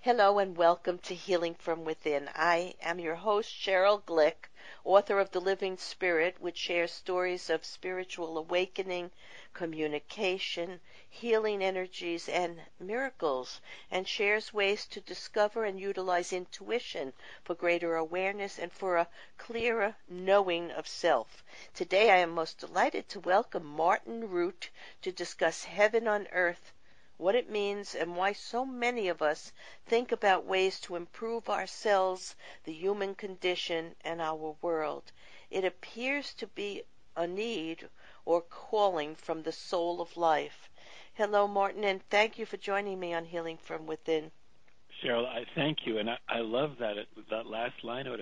Hello and welcome to Healing from Within. I am your host, Sheryl Glick, author of The Living Spirit, which shares stories of spiritual awakening, communication, healing energies, and miracles, and shares ways to discover and utilize intuition for greater awareness and for a clearer knowing of self. Today I am most delighted to welcome Martin Rutte to discuss heaven on earth, what it means, and why so many of us think about ways to improve ourselves, the human condition, and our world. It appears to be a need or calling from the soul of life. Hello, Martin, and thank you for joining me on Healing from Within. Sheryl, I thank you, and I love that that last line. It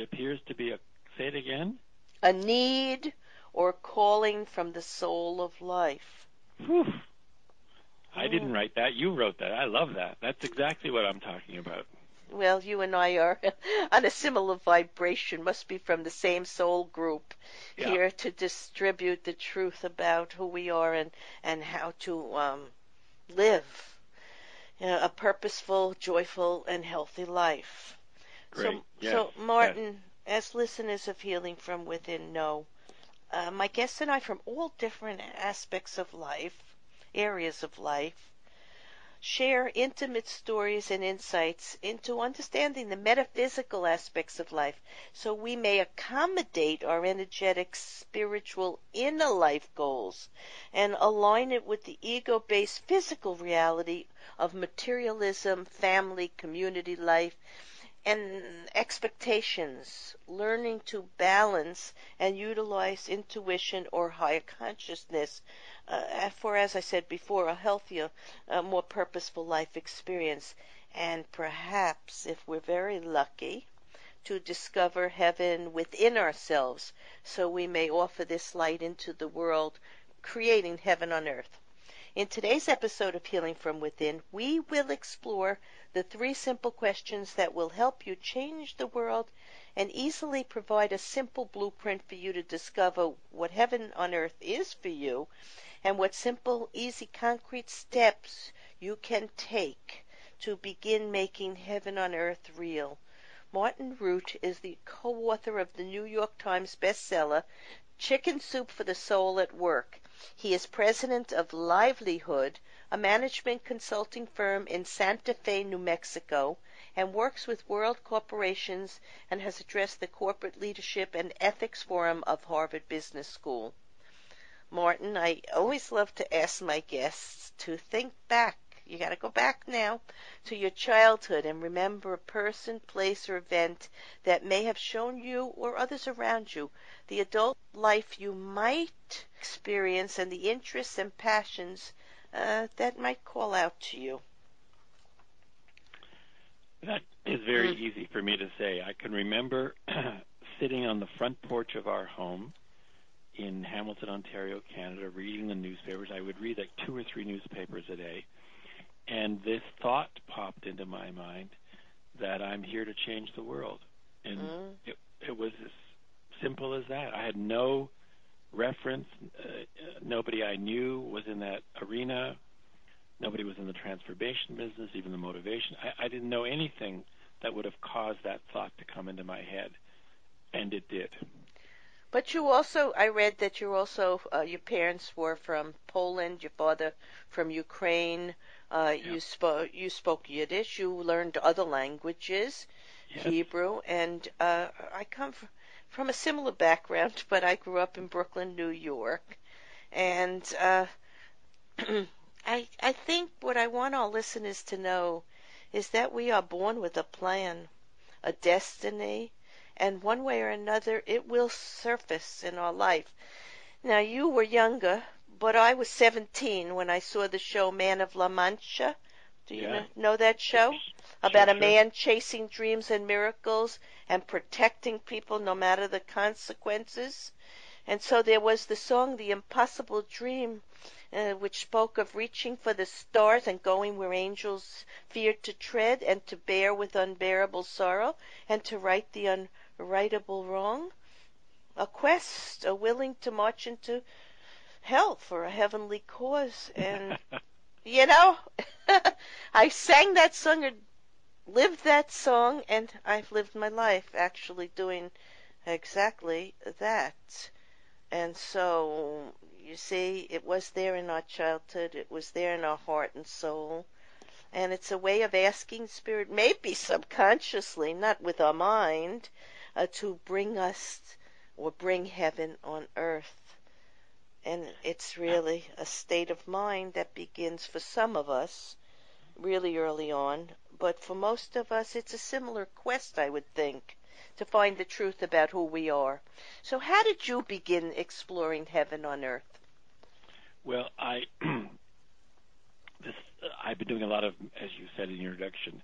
appears to be say it again. A need or calling from the soul of life. Whew. I didn't write that. You wrote that. I love that. That's exactly what I'm talking about. Well, you and I are on a similar vibration, must be from the same soul group, here to distribute the truth about who we are and how to live a purposeful, joyful, and healthy life. Great. So Martin, as listeners of Healing from Within know, my guests and I from all different aspects of life, areas of life, share intimate stories and insights into understanding the metaphysical aspects of life so we may accommodate our energetic, spiritual, inner life goals and align it with the ego-based physical reality of materialism, family, community life, and expectations, learning to balance and utilize intuition or higher consciousness for, as I said before, a healthier, more purposeful life experience. And perhaps, if we're very lucky, to discover heaven within ourselves so we may offer this light into the world, creating heaven on earth. In today's episode of Healing from Within, we will explore the 3 simple questions that will help you change the world and easily provide a simple blueprint for you to discover what heaven on earth is for you and what simple, easy, concrete steps you can take to begin making heaven on earth real. Martin Rutte is the co-author of the New York Times bestseller, Chicken Soup for the Soul at Work. He is president of Livelihood, a management consulting firm in Santa Fe, New Mexico, and works with world corporations and has addressed the Corporate Leadership and Ethics Forum of Harvard Business School. Martin, I always love to ask my guests to think back. You got to go back now to your childhood and remember a person, place, or event that may have shown you or others around you the adult life you might experience and the interests and passions that might call out to you. That is very easy for me to say. I can remember sitting on the front porch of our home in Hamilton, Ontario, Canada, reading the newspapers. I would read like 2 or 3 newspapers a day. And this thought popped into my mind that I'm here to change the world. And it was as simple as that. I had no reference. Nobody I knew was in that arena. Nobody was in the transformation business, even the motivation. I didn't know anything that would have caused that thought to come into my head. And it did. But you also, I read that you're also, your parents were from Poland, your father from Ukraine. You spoke Yiddish. You learned other languages, Hebrew, and I come from a similar background, but I grew up in Brooklyn, New York, and I think what I want our listeners to know is that we are born with a plan, a destiny, and one way or another it will surface in our life. Now, you were younger, but I was 17 when I saw the show Man of La Mancha. Do you know that show? About a man chasing dreams and miracles and protecting people no matter the consequences. And so there was the song, The Impossible Dream, which spoke of reaching for the stars and going where angels feared to tread and to bear with unbearable sorrow and to right the unrightable wrong. A quest, a willing to march into hell for a heavenly cause. And You know, I sang that song or lived that song, and I've lived my life actually doing exactly that. And so, you see, it was there in our childhood, it was there in our heart and soul, and it's a way of asking Spirit, maybe subconsciously, not with our mind, to bring us or bring heaven on earth. And it's really a state of mind that begins for some of us really early on, but for most of us, it's a similar quest, I would think, to find the truth about who we are. So, how did you begin exploring heaven on earth? Well, this I've been doing a lot of, as you said in your introduction,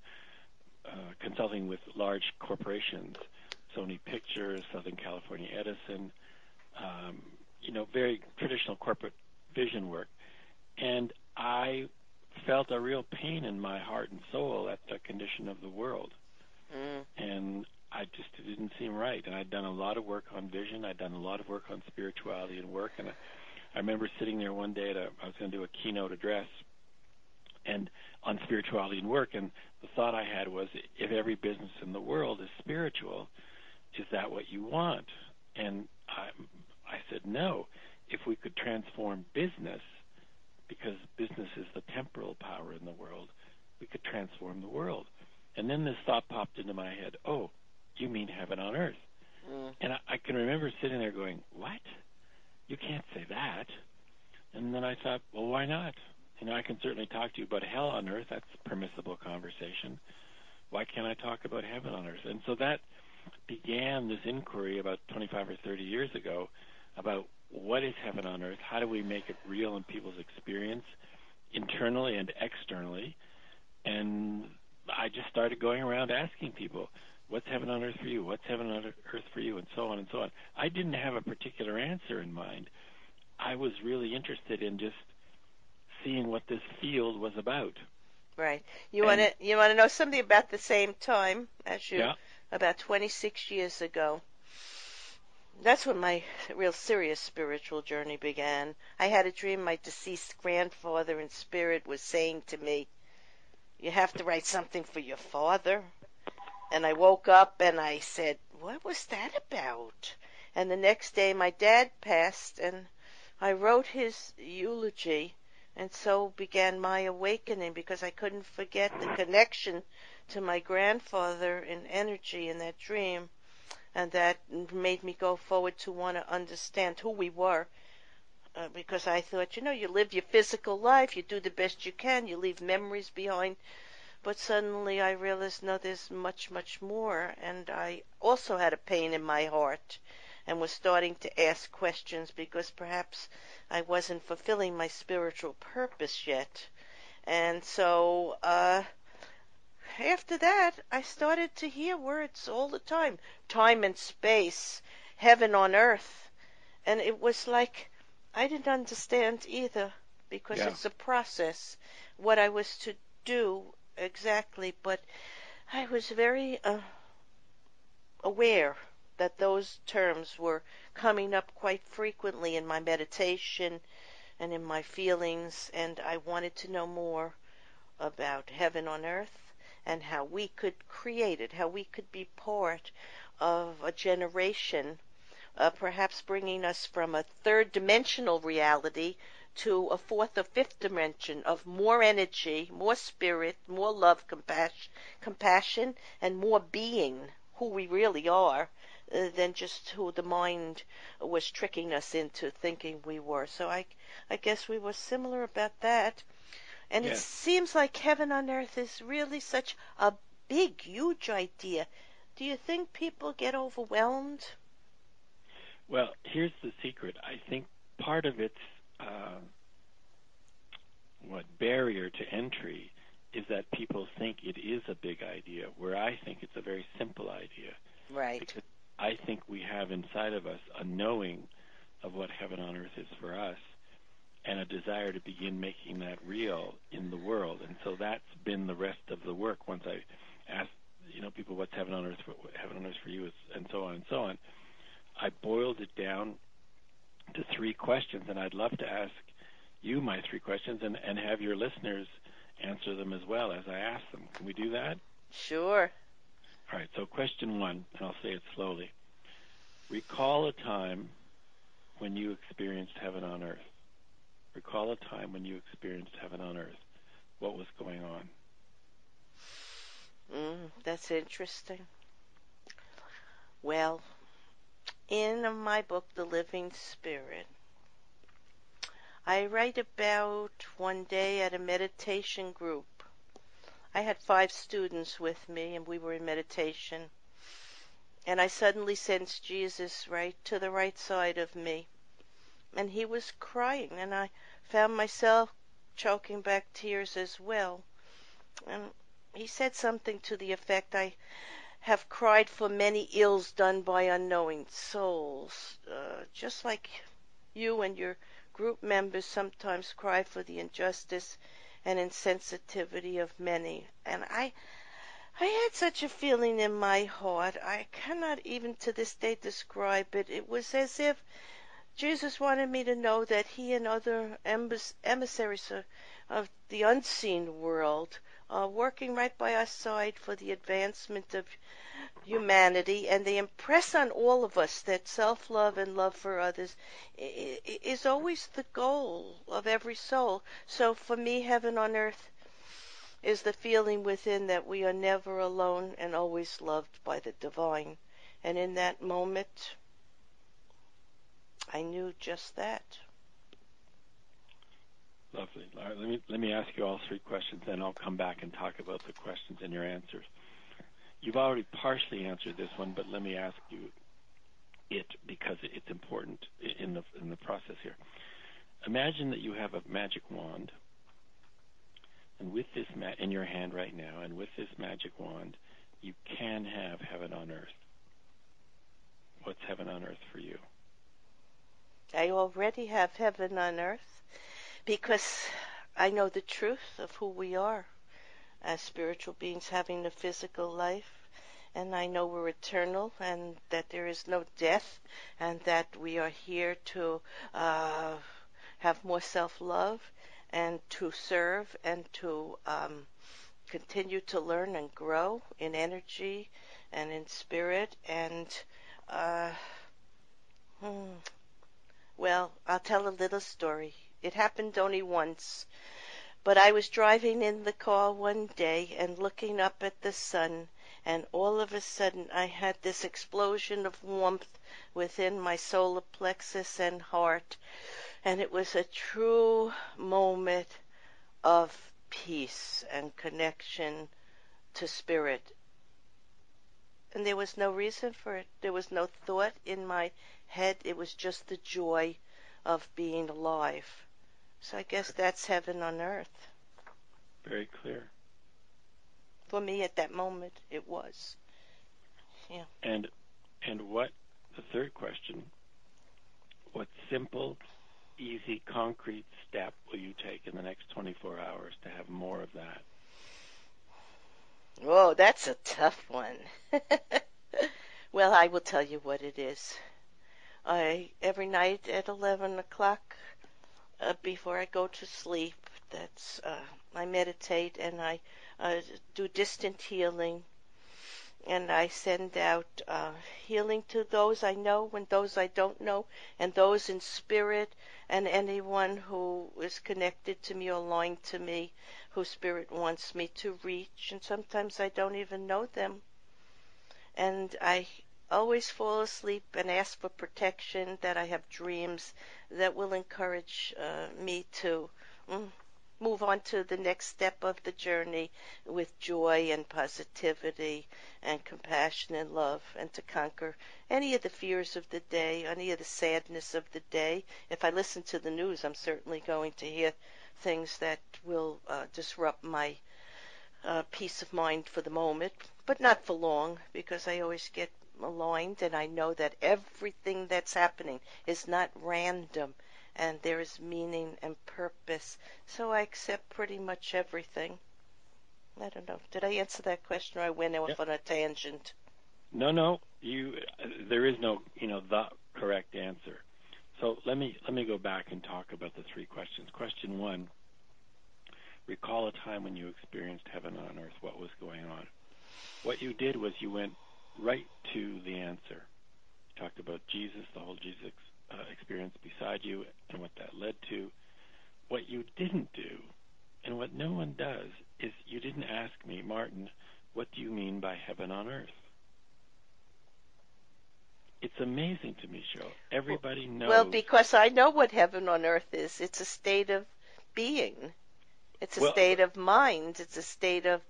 consulting with large corporations, Sony Pictures, Southern California Edison, um, very traditional corporate vision work. And I felt a real pain in my heart and soul at the condition of the world. Mm. And it didn't seem right. And I'd done a lot of work on vision. I'd done a lot of work on spirituality and work. And I remember sitting there one day I was going to do a keynote address and on spirituality and work. And the thought I had was, if every business in the world is spiritual, is that what you want? And I said, no. If we could transform business, because business is the temporal power in the world, we could transform the world. And then this thought popped into my head, oh, you mean heaven on earth? Mm. And I can remember sitting there going, what? You can't say that. And then I thought, well, why not? I can certainly talk to you about hell on earth. That's a permissible conversation. Why can't I talk about heaven on earth? And so that began this inquiry about 25 or 30 years ago about what is heaven on earth? How do we make it real in people's experience, internally and externally? And I just started going around asking people, what's heaven on earth for you? What's heaven on earth for you? And so on and so on. I didn't have a particular answer in mind. I was really interested in just seeing what this field was about. Right. You want to know something about the same time as you? Yeah. About 26 years ago. That's when my real serious spiritual journey began. I had a dream my deceased grandfather in spirit was saying to me, "You have to write something for your father." And I woke up and I said, "What was that about?" And the next day my dad passed and I wrote his eulogy, and so began my awakening because I couldn't forget the connection to my grandfather in energy in that dream, and that made me go forward to want to understand who we were. Because I thought, you live your physical life, you do the best you can, you leave memories behind, but suddenly I realized, no, there's much, much more, and I also had a pain in my heart and was starting to ask questions because perhaps I wasn't fulfilling my spiritual purpose yet. And so after that, I started to hear words all the time and space, heaven on earth. And it was like I didn't understand either because Yeah. it's a process, what I was to do exactly. But I was very aware that those terms were coming up quite frequently in my meditation and in my feelings, and I wanted to know more about heaven on earth and how we could create it, how we could be part of a generation, perhaps bringing us from a third dimensional reality to a fourth or fifth dimension of more energy, more spirit, more love, compassion, and more being, who we really are, than just who the mind was tricking us into thinking we were. So I guess we were similar about that. And it Yes. seems like heaven on earth is really such a big, huge idea. Do you think people get overwhelmed? Well, here's the secret. I think part of its uh, barrier to entry is that people think it is a big idea, where I think it's a very simple idea. Right. Because I think we have inside of us a knowing of what heaven on earth is for us and a desire to begin making that real in the world. And so that's been the rest of the work. Once I asked, people, what's heaven on earth for you, and so on and so on, I boiled it down to three questions, and I'd love to ask you my three questions and have your listeners answer them as well as I ask them. Can we do that? Sure. All right, so question one, and I'll say it slowly. Recall a time when you experienced heaven on earth. Recall a time when you experienced heaven on earth. What was going on? That's interesting. Well, in my book, The Living Spirit, I write about one day at a meditation group. I had 5 students with me, and we were in meditation. And I suddenly sensed Jesus right to the right side of me. And he was crying, and I found myself choking back tears as well. And he said something to the effect, I have cried for many ills done by unknowing souls, just like you and your group members sometimes cry for the injustice and insensitivity of many. And I had such a feeling in my heart. I cannot even to this day describe it. It was as if Jesus wanted me to know that he and other emissaries of the unseen world are working right by our side for the advancement of humanity, and they impress on all of us that self-love and love for others is always the goal of every soul. So for me, heaven on earth is the feeling within that we are never alone and always loved by the divine. And in that moment, I knew just that. Lovely. All right, let me ask you all 3 questions, then I'll come back and talk about the questions and your answers. You've already partially answered this one, but let me ask you it because it's important in the process here. Imagine that you have a magic wand, and with this in your hand right now, and with this magic wand, you can have heaven on earth. What's heaven on earth for you? I already have heaven on earth because I know the truth of who we are as spiritual beings having a physical life, and I know we're eternal and that there is no death, and that we are here to have more self-love and to serve and to continue to learn and grow in energy and in spirit. And well, I'll tell a little story. It happened only once. But I was driving in the car one day and looking up at the sun, and all of a sudden I had this explosion of warmth within my solar plexus and heart, and it was a true moment of peace and connection to spirit. And there was no reason for it. There was no thought in my head. It was just the joy of being alive. So I guess that's heaven on earth. Very clear. For me at that moment, it was. Yeah. And what, the third question, what simple, easy, concrete step will you take in the next 24 hours to have more of that? Oh, that's a tough one. Well, I will tell you what it is. Every night at 11 o'clock, before I go to sleep, I meditate and I do distant healing, and I send out healing to those I know and those I don't know, and those in spirit, and anyone who is connected to me or aligned to me, who spirit wants me to reach, and sometimes I don't even know them. And I always fall asleep and ask for protection, that I have dreams that will encourage me to move on to the next step of the journey with joy and positivity and compassion and love, and to conquer any of the fears of the day, any of the sadness of the day. If I listen to the news, I'm certainly going to hear things that will disrupt my peace of mind for the moment, but not for long, because I always get aligned, and I know that everything that's happening is not random, and there is meaning and purpose. So I accept pretty much everything. I don't know. Did I answer that question, or I went off on a tangent? No. There is no, the correct answer. So let me go back and talk about the three questions. Question one: recall a time when you experienced heaven on earth. What was going on? What you did was you went right to the answer. You talked about Jesus, the whole Jesus experience beside you, and what that led to. What you didn't do, and what no one does, is you didn't ask me, Martin, what do you mean by heaven on earth? It's amazing to me, Cheryl. Everybody knows. Well, because I know what heaven on earth is. It's a state of being. It's a state of mind. It's a state of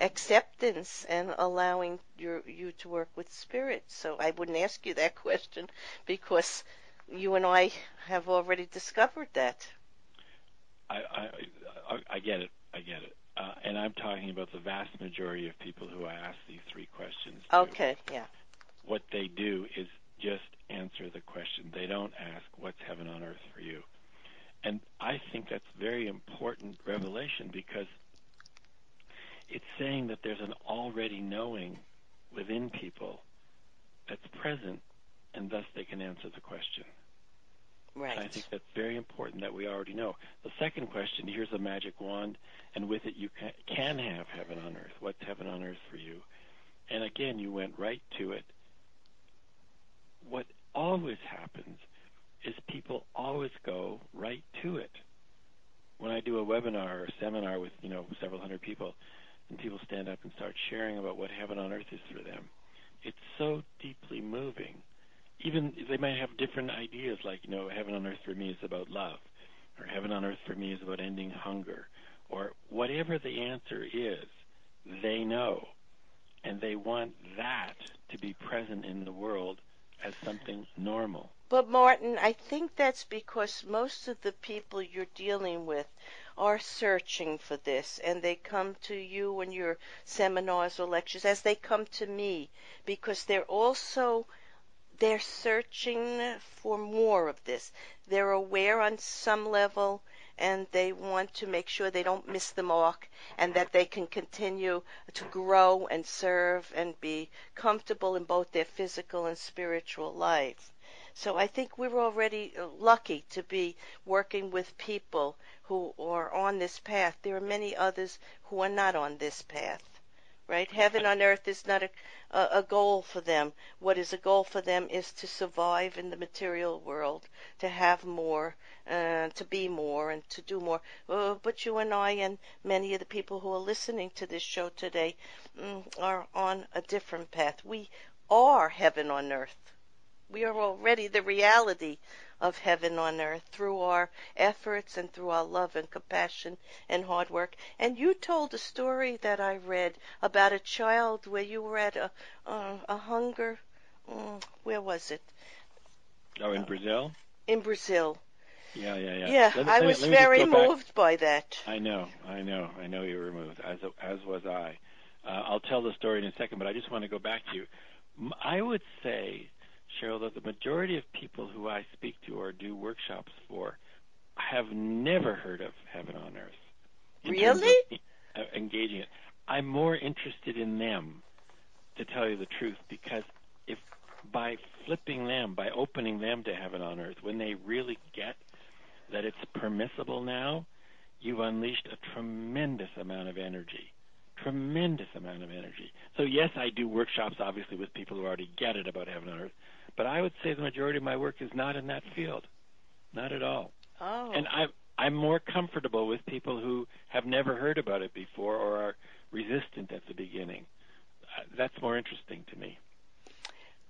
acceptance and allowing you to work with spirit. So I wouldn't ask you that question because you and I have already discovered that. I get it. I get it. And I'm talking about the vast majority of people who I ask these three questions to. Okay, yeah. What they do is just answer the question. They don't ask, what's heaven on earth for you? And I think that's very important revelation because it's saying that there's an already knowing within people that's present, and thus they can answer the question. Right. And I think that's very important that we already know. The second question, here's a magic wand, and with it you can have heaven on earth. What's heaven on earth for you? And again, you went right to it. What always happens is people always go right to it. When I do a webinar or a seminar with, several hundred people, and people stand up and start sharing about what heaven on earth is for them, it's so deeply moving. Even they might have different ideas, like, heaven on earth for me is about love, or heaven on earth for me is about ending hunger, or whatever the answer is, they know. And they want that to be present in the world as something normal. But Martin, I think that's because most of the people you're dealing with are searching for this, and they come to you in your seminars or lectures as they come to me, because they're searching for more of this. They're aware on some level, and they want to make sure they don't miss the mark and that they can continue to grow and serve and be comfortable in both their physical and spiritual life. So I think we're already lucky to be working with people who are on this path. There are many others who are not on this path. Right? Heaven on earth is not a goal for them. What is a goal for them is to survive in the material world, to have more, to be more, and to do more. But you and I and many of the people who are listening to this show today are on a different path. We are heaven on earth. We are already the reality of heaven on earth through our efforts and through our love and compassion and hard work. And you told a story that I read about a child where you were at a hunger. Where was it? Oh, in Brazil? In Brazil. Yeah. Yeah, I was very moved by that. I know you were moved, as was I. I'll tell the story in a second, but I just want to go back to you. I would say, Cheryl, that the majority of people who I speak to or do workshops for have never heard of heaven on earth. Really? Engaging it. I'm more interested in them, to tell you the truth, because if by flipping them, by opening them to heaven on earth, when they really get that it's permissible now, you've unleashed a tremendous amount of energy. Tremendous amount of energy. So yes, I do workshops, obviously, with people who already get it about heaven on earth, but I would say the majority of my work is not in that field. Not at all. Oh. And I'm more comfortable with people who have never heard about it before or are resistant at the beginning. That's more interesting to me.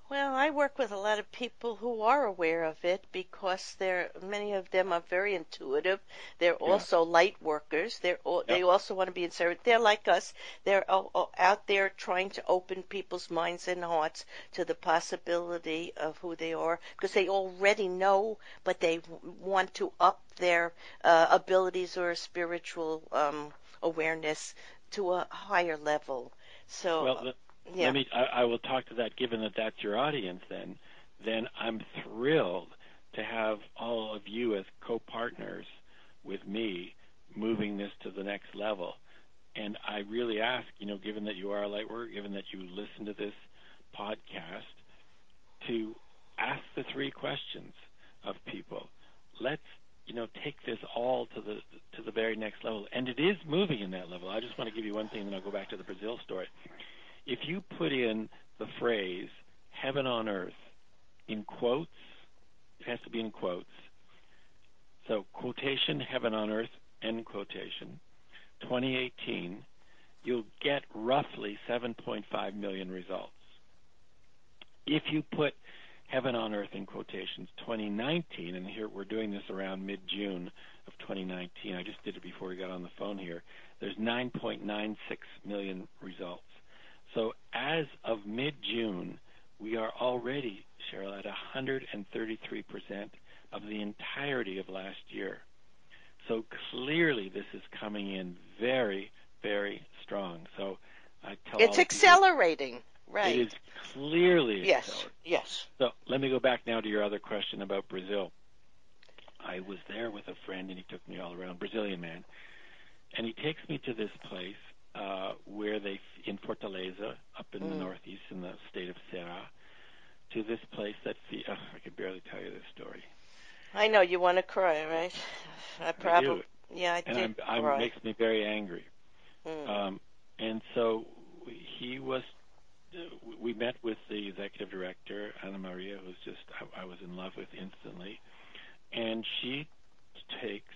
Well, I work with a lot of people who are aware of it because many of them are very intuitive. They're also light workers. They also want to be in service. They're like us. They're out there trying to open people's minds and hearts to the possibility of who they are because they already know, but they want to up their abilities or spiritual awareness to a higher level. So. Yeah. I will talk to that. Given that that's your audience, then I'm thrilled to have all of you as co-partners with me moving this to the next level. And I really ask, given that you are a light worker, given that you listen to this podcast, to ask the three questions. of people. Let's take this all to the very next level, and it is moving in that level. I just want to give you one thing, and then I'll go back to the Brazil story. If you put in the phrase "heaven on earth" in quotes, it has to be in quotes. So quotation, heaven on earth, end quotation, 2018, you'll get roughly 7.5 million results. If you put heaven on earth in quotations, 2019, and here we're doing this around mid-June of 2019. I just did it before we got on the phone here. There's 9.96 million results. So as of mid-June, we are already, Sheryl, at 133% of the entirety of last year. So clearly this is coming in very, very strong. So I tell it's accelerating, right? It is clearly yes, accelerating. Yes. So let me go back now to your other question about Brazil. I was there with a friend, and he took me all around, Brazilian man, and he takes me to this place where in Fortaleza, up in the northeast in the state of Ceará, to this place that I can barely tell you this story. I know you want to cry, right? I do. Yeah, I did cry. It makes me very angry. And so we met with the executive director, Ana Maria, who's I was in love with instantly. And she takes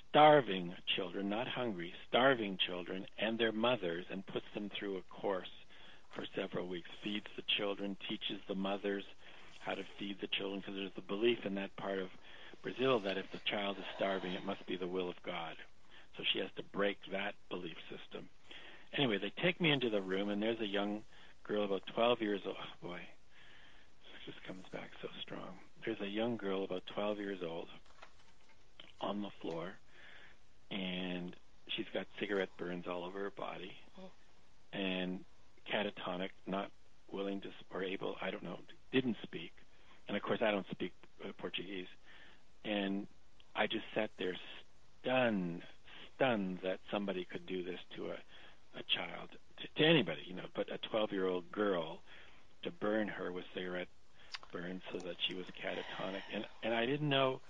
starving children, not hungry, starving children and their mothers, and puts them through a course for several weeks, feeds the children, teaches the mothers how to feed the children, because there's the belief in that part of Brazil that if the child is starving, it must be the will of God. So she has to break that belief system. Anyway, they take me into the room, and there's a young girl about 12 years old. Oh, boy, this just comes back so strong. There's a young girl about 12 years old on the floor, and she's got cigarette burns all over her body, and catatonic, not willing to, or able, I don't know, didn't speak. And, of course, I don't speak Portuguese. And I just sat there stunned that somebody could do this to a child, to anybody, but a 12-year-old girl, to burn her with cigarette burns so that she was catatonic. And I didn't know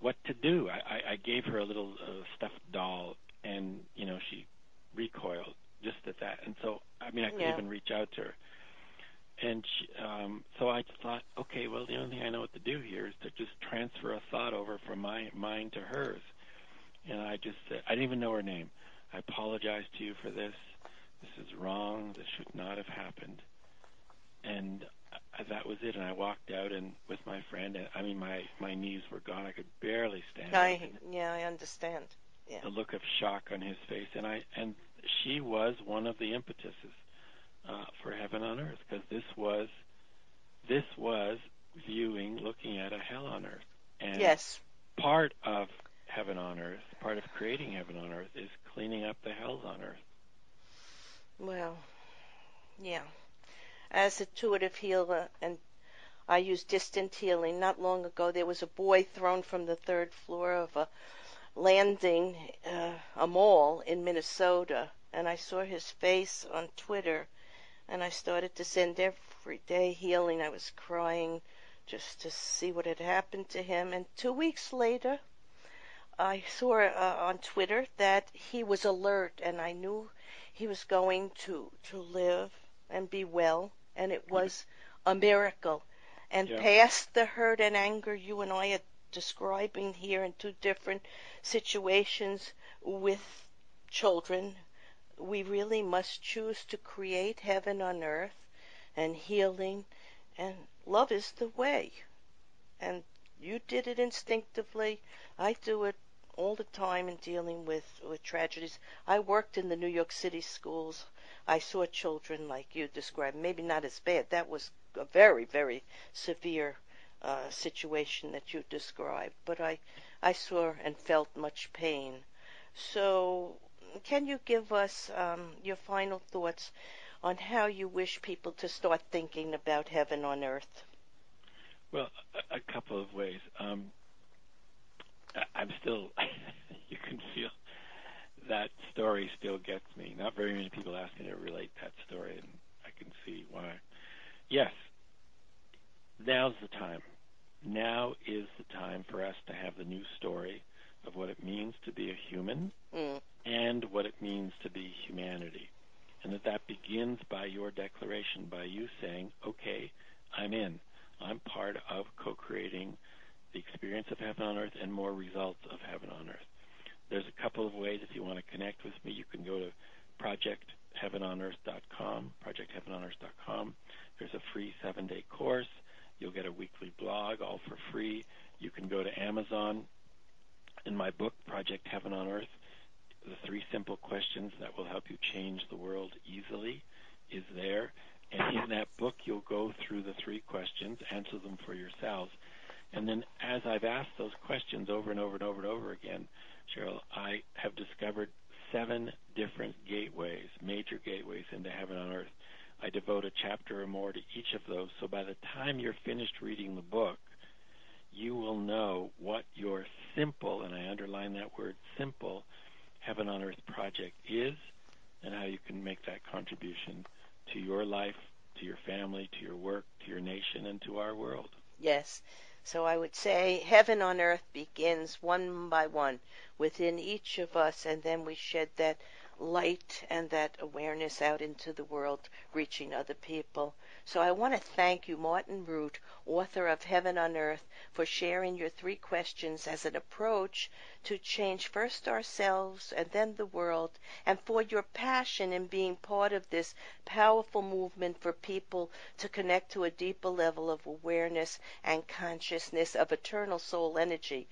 what to do. I gave her a little stuffed doll, and, she recoiled just at that. And so, I couldn't even reach out to her. And so I thought, okay, well, the only thing I know what to do here is to just transfer a thought over from my mind to hers. And I just said, I didn't even know her name. I apologize to you for this. This is wrong. This should not have happened. And that was it. And I walked out, and with my friend, and my knees were gone. I could barely stand. I understand. Yeah. The look of shock on his face, and she was one of the impetuses for heaven on earth, because this was looking at a hell on earth. And yes. Part of heaven on earth, part of creating heaven on earth, is cleaning up the hells on earth. Well, yeah. As an intuitive healer, and I use distant healing, not long ago there was a boy thrown from the third floor of a landing, a mall in Minnesota, and I saw his face on Twitter, and I started to send every day healing. I was crying just to see what had happened to him. And 2 weeks later, I saw on Twitter that he was alert, and I knew he was going to live and be well, and it was a miracle. And past the hurt and anger you and I are describing here in two different situations with children, we really must choose to create heaven on earth and healing, and love is the way. And you did it instinctively. I do it all the time in dealing with tragedies. I worked in the New York City schools. I saw children like you described, maybe not as bad. That was a very, very severe situation that you described. But I saw and felt much pain. So can you give us your final thoughts on how you wish people to start thinking about heaven on earth? Well, a couple of ways. I'm still, you can feel that story still gets me. Not very many people ask me to relate that story, and I can see why. Yes, now's the time. Now that begins by your declaration, by you saying, okay, I'm in. I'm part of co-creating the experience of heaven on earth and more results of heaven on earth. There's a couple of ways. If you want to connect with me, you can go to projectheavenonearth.com, projectheavenonearth.com. There's a free 7-day course. You'll get a weekly blog, all for free. You can go to Amazon. In my book, Project Heaven on Earth, the 3 simple questions that will help you change the world easily is there. And in that book, you'll go through the 3 questions, answer them for yourselves. And then as I've asked those questions over and over and over and over again, Sheryl, I have discovered 7 different gateways, major gateways into heaven on earth. I devote a chapter or more to each of those, so by the time you're finished reading the book, you will know what your simple, and I underline that word, simple, heaven on earth project is, and how you can make that contribution to your life, to your family, to your work, to your nation, and to our world. Yes. So I would say heaven on earth begins one by one within each of us, and then we shed that light and that awareness out into the world, reaching other people. So I want to thank you, Martin Rutte, author of Heaven on Earth, for sharing your 3 questions as an approach to change first ourselves and then the world, and for your passion in being part of this powerful movement for people to connect to a deeper level of awareness and consciousness of eternal soul energy,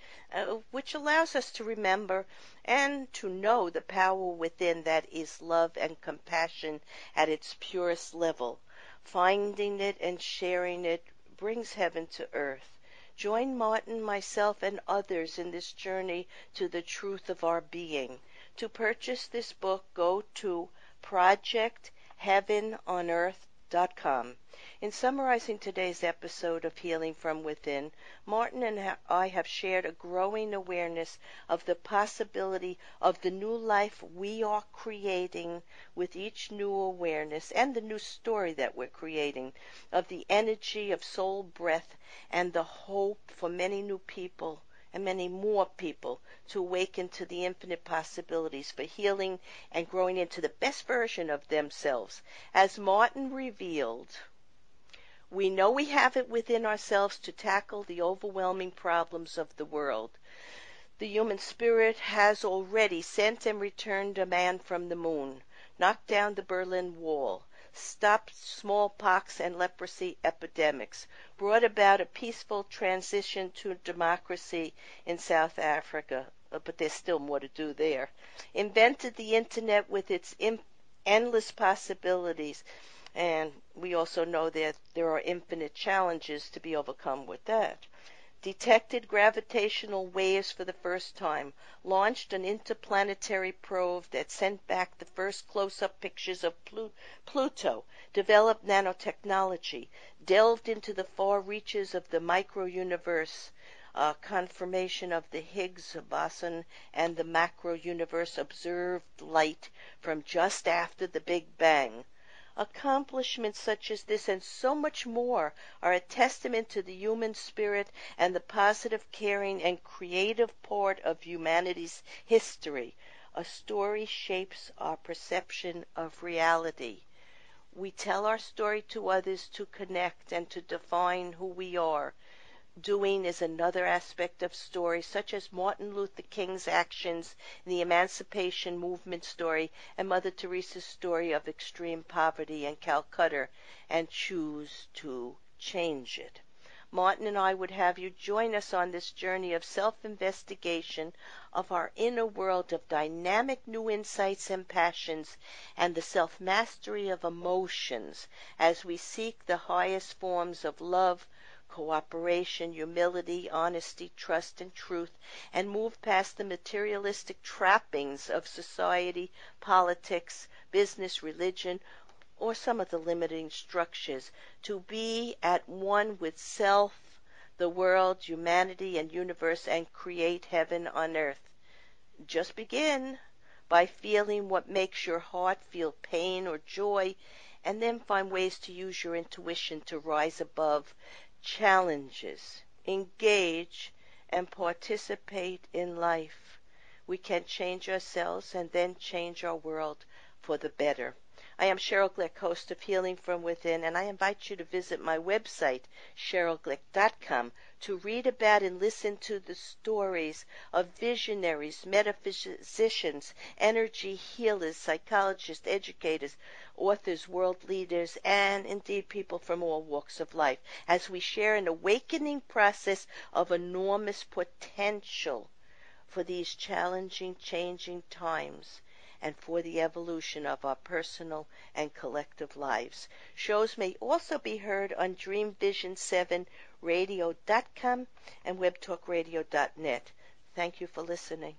which allows us to remember and to know the power within that is love and compassion at its purest level. Finding it and sharing it brings heaven to earth. Join Martin, myself, and others in this journey to the truth of our being. To purchase this book, go to projectheavenonearth.com. In summarizing today's episode of Healing from Within, Martin and I have shared a growing awareness of the possibility of the new life we are creating with each new awareness, and the new story that we're creating, of the energy of soul breath and the hope for many new people and many more people to awaken to the infinite possibilities for healing and growing into the best version of themselves. As Martin revealed, we know we have it within ourselves to tackle the overwhelming problems of the world. The human spirit has already sent and returned a man from the moon, knocked down the Berlin Wall, stopped smallpox and leprosy epidemics, brought about a peaceful transition to democracy in South Africa, but there's still more to do there, invented the Internet with its endless possibilities, and we also know that there are infinite challenges to be overcome with that. Detected gravitational waves for the first time, launched an interplanetary probe that sent back the first close-up pictures of Pluto, developed nanotechnology, delved into the far reaches of the micro-universe, confirmation of the Higgs boson and the macro-universe, observed light from just after the Big Bang. Accomplishments such as this and so much more are a testament to the human spirit and the positive, caring, and creative part of humanity's history. A story shapes our perception of reality. We tell our story to others to connect and to define who we are. Doing is another aspect of story, such as Martin Luther King's actions in the Emancipation Movement story and Mother Teresa's story of extreme poverty in Calcutta, and choose to change it. Martin and I would have you join us on this journey of self-investigation of our inner world of dynamic new insights and passions, and the self-mastery of emotions as we seek the highest forms of love, cooperation, humility, honesty, trust, and truth, and move past the materialistic trappings of society, politics, business, religion, or some of the limiting structures, to be at one with self, the world, humanity, and universe, and create heaven on earth. Just begin by feeling what makes your heart feel pain or joy, and then find ways to use your intuition to rise above challenges, engage, and participate in life. We can change ourselves and then change our world for the better. I am Sheryl Glick, host of Healing from Within, and I invite you to visit my website, SherylGlick.com, to read about and listen to the stories of visionaries, metaphysicians, energy healers, psychologists, educators, authors, world leaders, and indeed people from all walks of life, as we share an awakening process of enormous potential for these challenging, changing times and for the evolution of our personal and collective lives. Shows may also be heard on DreamVision7radio.com and webtalkradio.net. Thank you for listening.